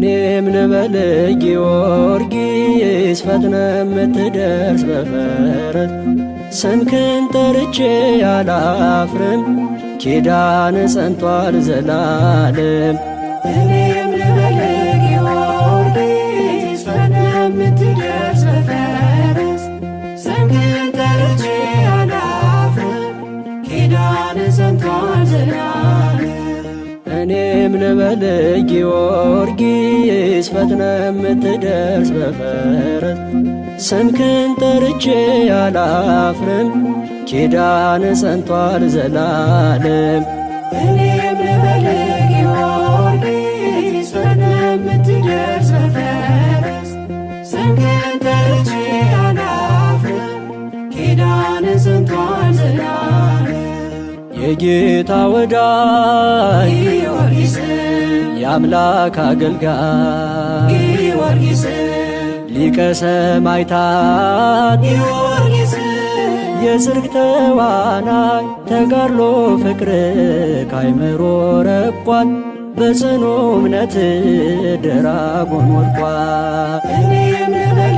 እኔም ልበል ጊዮርጊስ ፈጥነ የምትደርስ በፈረስ ስምህን ጠርቼ አላፍርም ኪዳን ጸንቷል ዘላለም። እኔም ልበል ጊዮርጊስ ፈጥነ የምትደርስ በፈረስ ስምህን ጠርቼ አላፍርም ኪዳን ጸንቷል ዘላለም። እኔም ልበል ጊዮርጊስ ፈጥነ የምትደርስ በፈረስ ስምህን ጠርቼ አላፍርም ኪዳን ጸንቷል ዘላለም። እኔም ልበል ጊዮርጊስ ፈጥነ የምትደርስ በፈረስ ስምህን ጠርቼ አላፍርም ኪዳን ጸንቷል ዘላለም። የጌታ ወዳጅ ጊዮርጊስ የአምላክ አገልጋይ ጊዮርጊስ ሊቀ ሰማዕታት ጊዮርጊስ የጽድቅ ተዋናይ ተጋድሎ ፍቅር ካይምሮ ረቋል በጽኑ እምነት ደራጎን ወድቋል። እኔም ልበል